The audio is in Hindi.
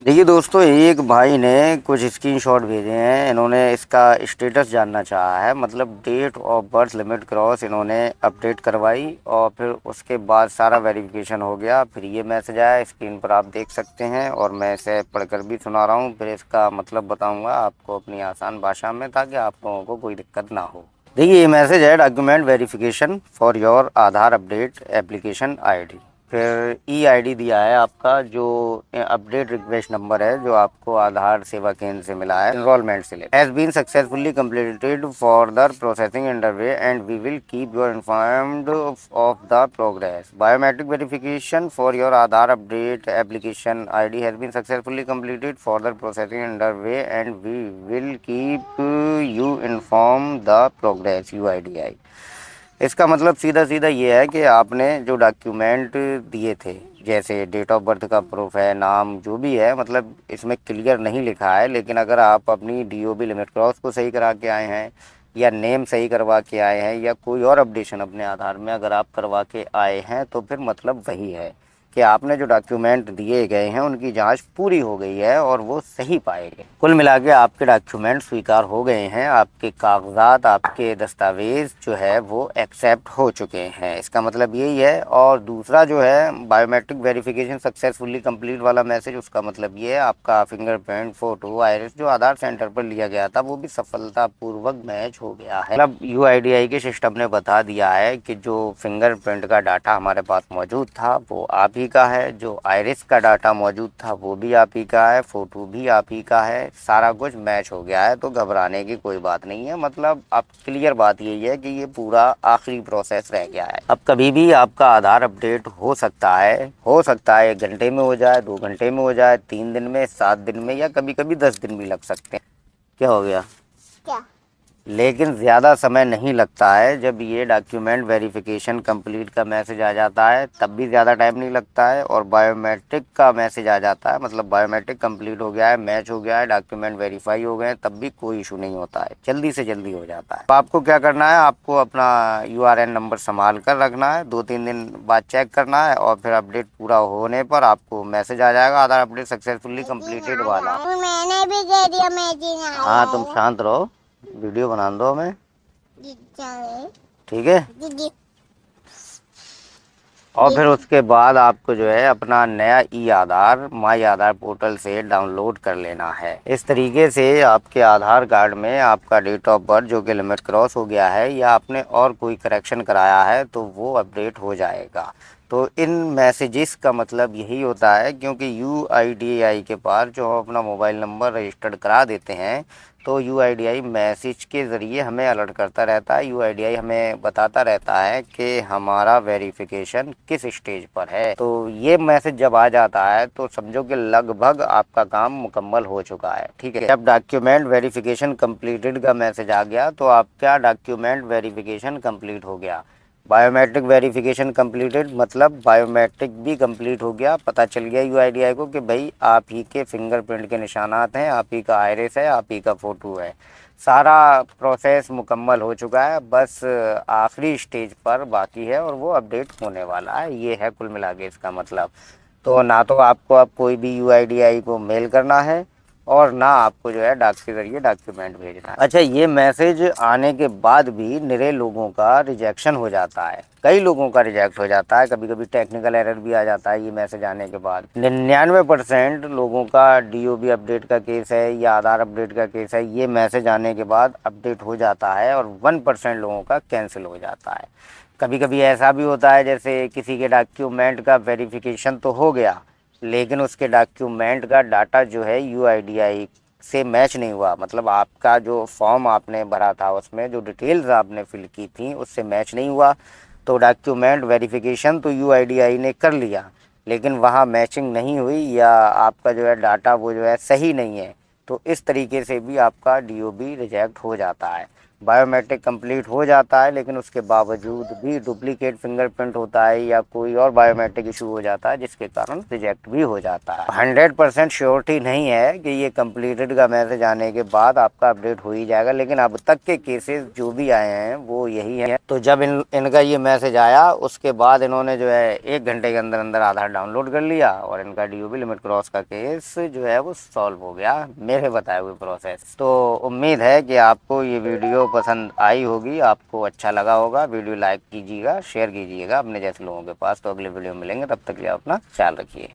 देखिए दोस्तों, एक भाई ने कुछ स्क्रीनशॉट भेजे हैं। इन्होंने इसका स्टेटस जानना चाहा है, मतलब date of birth limit cross इन्होंने अपडेट करवाई और फिर उसके बाद सारा वेरिफिकेशन हो गया। फिर ये मैसेज आया, स्क्रीन पर आप देख सकते हैं और मैं इसे पढ़कर भी सुना रहा हूँ। फिर इसका मतलब बताऊँगा आपको अपनी आसान भाषा में, ताकि आप लोगों को कोई दिक्कत ना हो। देखिए, ये मैसेज है, document verification for your Aadhaar update application ID. फिर ईआईडी दिया है आपका, जो अपडेट रिक्वेस्ट नंबर है, जो आपको आधार सेवा केंद्र से मिला है। Enrollment slip has been successfully completed for the processing underway and we will keep you informed of the progress. Biometric verification for your Aadhaar update application ID has been successfully completed for the processing underway and we will keep you inform the progress UIDAI. इसका मतलब सीधा सीधा ये है कि आपने जो डॉक्यूमेंट दिए थे, जैसे डेट ऑफ बर्थ का प्रूफ है, नाम जो भी है, मतलब इसमें क्लियर नहीं लिखा है, लेकिन अगर आप अपनी डीओबी लिमिट क्रॉस को सही करा के आए हैं या नेम सही करवा के आए हैं या कोई और अपडेशन अपने आधार में अगर आप करवा के आए हैं, तो फिर मतलब वही है कि आपने जो डॉक्यूमेंट दिए गए हैं उनकी जांच पूरी हो गई है और वो सही पाए गए। कुल मिला के आपके डॉक्यूमेंट स्वीकार हो गए हैं, आपके कागजात, आपके दस्तावेज जो है वो एक्सेप्ट हो चुके हैं। इसका मतलब यही है। और दूसरा जो है बायोमेट्रिक वेरिफिकेशन सक्सेसफुली कंप्लीट वाला मैसेज, उसका मतलब ये है आपका फिंगरप्रिंट, फोटो, आइरिस जो आधार सेंटर पर लिया गया था वो भी सफलतापूर्वक मैच हो गया है। मतलब यूआईडीआई के सिस्टम ने बता दिया है कि जो फिंगरप्रिंट का डाटा हमारे पास मौजूद था वो आप ही का है, जो आइरिस का डाटा मौजूद था वो भी आप ही का है, फोटो भी आप ही का है, सारा कुछ मैच हो गया है। तो घबराने की कोई बात नहीं है। मतलब अब क्लियर बात यही है कि ये पूरा आखिरी प्रोसेस रह गया है। अब कभी भी आपका आधार अपडेट हो सकता है, 1 घंटे में हो जाए, 2 घंटे में हो जाए, 3 दिन में, 7 दिन में, या कभी कभी 10 दिन भी लग सकते हैं। क्या हो गया? क्या? लेकिन ज़्यादा समय नहीं लगता है। जब ये डॉक्यूमेंट वेरिफिकेशन कंप्लीट का मैसेज आ जाता है तब भी ज़्यादा टाइम नहीं लगता है, और बायोमेट्रिक का मैसेज आ जाता है, मतलब बायोमेट्रिक कंप्लीट हो गया है, मैच हो गया है, डॉक्यूमेंट वेरीफाई हो गए हैं, तब भी कोई इशू नहीं होता है, जल्दी से जल्दी हो जाता है। तो आपको क्या करना है, आपको अपना यूआरएन नंबर संभाल कर रखना है, 2-3 दिन बाद चेक करना है और फिर अपडेट पूरा होने पर आपको मैसेज आ जाएगा आधार अपडेट सक्सेसफुली कंप्लीटेड वाला। मैंने भी दे दिया मैचिंग। हाँ, तुम शांत रहो, वीडियो बना दो हमें, ठीक है। और फिर उसके बाद आपको जो है अपना नया ई आधार माई आधार पोर्टल से डाउनलोड कर लेना है। इस तरीके से आपके आधार कार्ड में आपका डेट ऑफ बर्थ जो कि लिमिट क्रॉस हो गया है या आपने और कोई करेक्शन कराया है तो वो अपडेट हो जाएगा। तो इन मैसेजेस का मतलब यही होता है, क्योंकि यूआईडीआई के पास जो हम अपना मोबाइल नंबर रजिस्टर्ड करा देते हैं तो यूआईडीआई मैसेज के ज़रिए हमें अलर्ट करता रहता है। यूआईडीआई हमें बताता रहता है कि हमारा वेरिफिकेशन किस स्टेज पर है। तो ये मैसेज जब आ जाता है तो समझो कि लगभग आपका काम मुकम्मल हो चुका है, ठीक है। जब डॉक्यूमेंट वेरिफिकेशन कंप्लीटेड का मैसेज आ गया तो आपका डॉक्यूमेंट वेरिफिकेशन कंप्लीट हो गया। बायोमेट्रिक वेरिफिकेशन कंप्लीटेड मतलब बायोमेट्रिक भी कंप्लीट हो गया। पता चल गया यूआईडीआई को कि भाई आप ही के फिंगरप्रिंट के निशानात हैं, आप ही का आइरिस है, आप ही का फ़ोटो है। सारा प्रोसेस मुकम्मल हो चुका है, बस आखिरी स्टेज पर बाकी है और वो अपडेट होने वाला है। ये है कुल मिला के इसका मतलब। तो ना तो आपको अब कोई भी यूआईडीआई को मेल करना है और ना आपको जो है डाक के ज़रिए डॉक्यूमेंट भेजना है। अच्छा, ये मैसेज आने के बाद भी निरे लोगों का रिजेक्शन हो जाता है, कई लोगों का रिजेक्ट हो जाता है, कभी कभी टेक्निकल एरर भी आ जाता है। ये मैसेज आने के बाद 99% लोगों का डीओबी अपडेट का केस है या आधार अपडेट का केस है, ये मैसेज आने के बाद अपडेट हो जाता है और 1% लोगों का कैंसिल हो जाता है। कभी कभी ऐसा भी होता है, जैसे किसी के डॉक्यूमेंट का वेरिफिकेशन तो हो गया लेकिन उसके डॉक्यूमेंट का डाटा जो है यूआईडीआई से मैच नहीं हुआ, मतलब आपका जो फॉर्म आपने भरा था उसमें जो डिटेल्स आपने फिल की थी उससे मैच नहीं हुआ। तो डॉक्यूमेंट वेरिफिकेशन तो यूआईडीआई ने कर लिया लेकिन वहाँ मैचिंग नहीं हुई या आपका जो है डाटा वो जो है सही नहीं है, तो इस तरीके से भी आपका डीओबी रिजेक्ट हो जाता है। बायोमेट्रिक कंप्लीट हो जाता है, लेकिन उसके बावजूद भी डुप्लीकेट फिंगरप्रिंट होता है या कोई और बायोमेट्रिक इशू हो जाता है, जिसके कारण रिजेक्ट भी हो जाता है। 100% श्योरिटी नहीं है कि ये कंप्लीटेड का मैसेज आने के बाद आपका अपडेट हो ही जाएगा, लेकिन अब तक के केसेस जो भी आए हैं वो यही है। तो जब इनका ये मैसेज आया उसके बाद इन्होंने जो है 1 घंटे के अंदर अंदर आधार डाउनलोड कर लिया और इनका DOB लिमिट क्रॉस का केस जो है वो सॉल्व हो गया, मेरे बताए हुए प्रोसेस। तो उम्मीद है कि आपको ये वीडियो पसंद आई होगी, आपको अच्छा लगा होगा। वीडियो लाइक कीजिएगा, शेयर कीजिएगा अपने जैसे लोगों के पास। तो अगले वीडियो में मिलेंगे, तब तक के लिए अपना ख्याल रखिए।